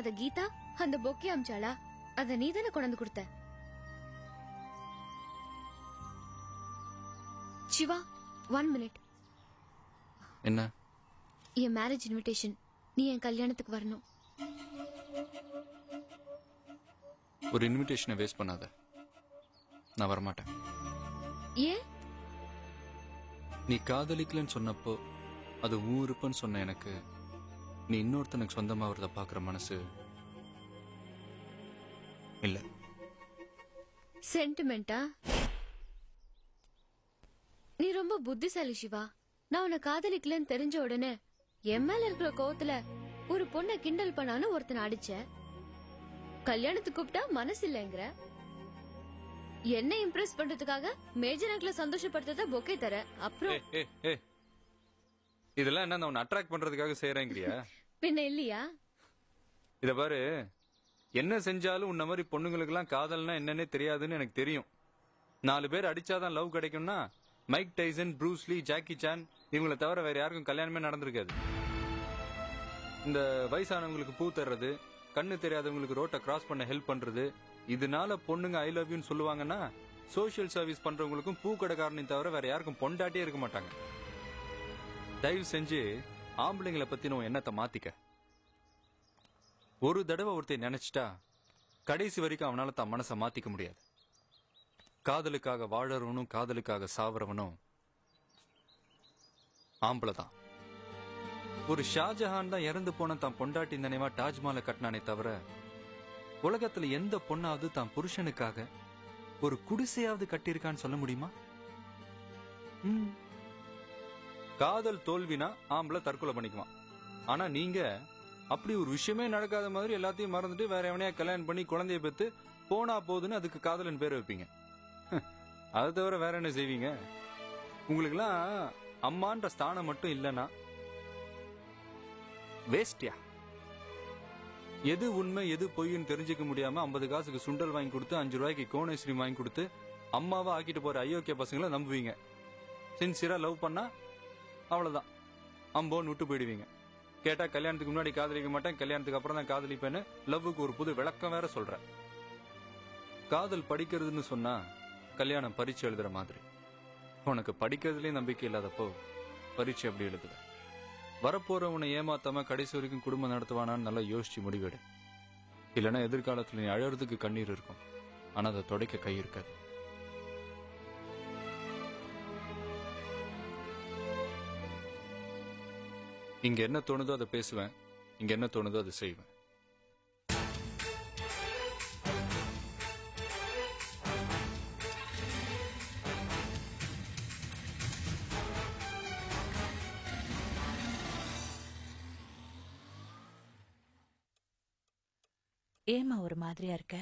இல்லாத கீதா அந்த பொக்கே அமிச்சாளா? அத நீ தானே கொண்டு கொடுத்த. சிவா, 1 minute. என்ன? என் மேரேஜ் இன்விடேஷன். நீ என் கல்யாணத்துக்கு வரணும். ஒரு இன்விடேஷனை வேஸ்ட் பண்ணாத. நான் வரமாட்டேன். ஏன்? நீ காதலிக்கலன்னு சொன்னப்போ அது ஊருப்புன்னு சொன்ன எனக்கு நீ இன்னொருத்தனுக்கு சொந்தமா வரத பாக்குற மனசு இல்ல. சென்டிமெண்டா? நீ ரொம்ப புத்திசாலி சிவா. நான் உன்னை காதலிக்கலன்னு தெரிஞ்ச உடனே என் மேல இருக்கிற கோவத்துல ஒரு பொண்ணை கிண்டல் பண்ணான்னு ஒருத்தனை அடிச்ச. கல்யாணத்துக்கு கூப்பிட்டா மனசு இல்லைங்கிற. என்ன இம்ப்ரெஸ் பண்றதுக்காக மேஜர் அங்கிள சந்தோஷப்படுத்த பொக்கே தர. அப்புறம் இதெல்லாம் என்ன உன்னை அட்ராக்ட் பண்றதுக்காக செய்யறேங்கிறியா? பின்ன இல்லையா? இத பாரு, என்ன செஞ்சாலும் உன்ன மாதிரி பொண்ணுங்களுக்கு எல்லாம் காதல்னா என்னன்னே தெரியாதுன்னு எனக்கு தெரியும். 4 பேர் அடிச்சாதான் லவ் கிடைக்கும்னா Mike Tyson, Bruce Lee, Jackie Chan இவங்களை தவிர வேற யாருக்கும் கல்யாணமே நடந்திருக்காது. இந்த வயசானவங்களுக்கு பூ தர்றது, கண்ணு தெரியாதவங்களுக்கு ரோட்டை கிராஸ் பண்ண ஹெல்ப் பண்றது, இதனால பொண்ணுங்க ஐ லவ் யூன்னு சொல்லுவாங்கன்னா சோசியல் சர்வீஸ் பண்றவங்களுக்கும் பூ கடைக்காரனையும் தவிர வேற யாருக்கும் பொண்டாட்டியே இருக்க மாட்டாங்க. தயவு செஞ்சு ஆம்பளைங்களை பத்தின எண்ணத்தை மாத்திக்க. ஒரு தடவை ஒருத்தர் நினைச்சிட்டா கடைசி வரைக்கும் அவனால தான் மனசை மாத்திக்க முடியாது. காதலுக்காக வாழறவனும் காதலுக்காக சாவறவனும் ஆம்பளை தான். ஒரு ஷாஜஹான் தான் இறந்து போன தான் பொண்டாட்டி நினைவா தாஜ்மஹாலை கட்டினானே தவிர உலகத்துல எந்த பொண்ணாவது தான் புருஷனுக்காக ஒரு குடிசையாவது கட்டியிருக்கான்னு சொல்ல முடியுமா? காதல் தோல்வினா ஆம்பளை தற்கொலை பண்ணிக்குவான். ஆனா நீங்க அப்படி ஒரு விஷயமே நடக்காத மாதிரி எல்லாத்தையும் மறந்துட்டு வேற எவனையா கல்யாணம் பண்ணி குழந்தைய பெத்து போனா போதுன்னு அதுக்கு காதலன் பேர் வைப்பீங்க. அது தவிர வேற என்ன செய்வீங்க? உங்களுக்கு எல்லாம் அம்மான்ற ஸ்தானம் மட்டும் இல்லைன்னா வேஸ்டியா? எது உண்மை எது பொய்ன்னு தெரிஞ்சுக்க முடியாம 50 காசுக்கு சுண்டல் வாங்கி கொடுத்து 5 ரூபாய்க்கு கோன் ஐஸ்கிரீம் வாங்கி கொடுத்து அம்மாவா ஆக்கிட்டு போற அயோக்கிய பசங்களை நம்புவீங்க. சின்சியரா லவ் பண்ணா அவ்வளவுதான் அம்போன்னு விட்டு போயிடுவீங்க. கேட்டா கல்யாணத்துக்கு முன்னாடி காதலிக்க மாட்டேன், கல்யாணத்துக்கு அப்புறம் தான் காதலிப்பேன்னு லவ்வுக்கு ஒரு புது விளக்கம் வேற சொல்ற. காதல் படிக்கிறதுன்னு சொன்னா கல்யாணம் பரீட்சை எழுதுற மாதிரி. உனக்கு படிக்கிறதுலயும் நம்பிக்கை இல்லாதப்போ பரீட்சை எப்படி எழுதுற? வரப்போறவனை ஏமாத்தாம கடைசி வரைக்கும் குடும்பம் நடத்துவானான்னு நல்லா யோசிச்சு முடிவெடு. இல்லைன்னா எதிர்காலத்துல நீ அழறதுக்கு கண்ணீர் இருக்கும், ஆனா அதை துடைக்க கை இருக்காது. இங்க என்ன தோணுதோ அதை பேசுவேன், இங்க என்ன தோணுதோ அதை செய்வேன். ஏமா ஒரு மாதிரியா இருக்க?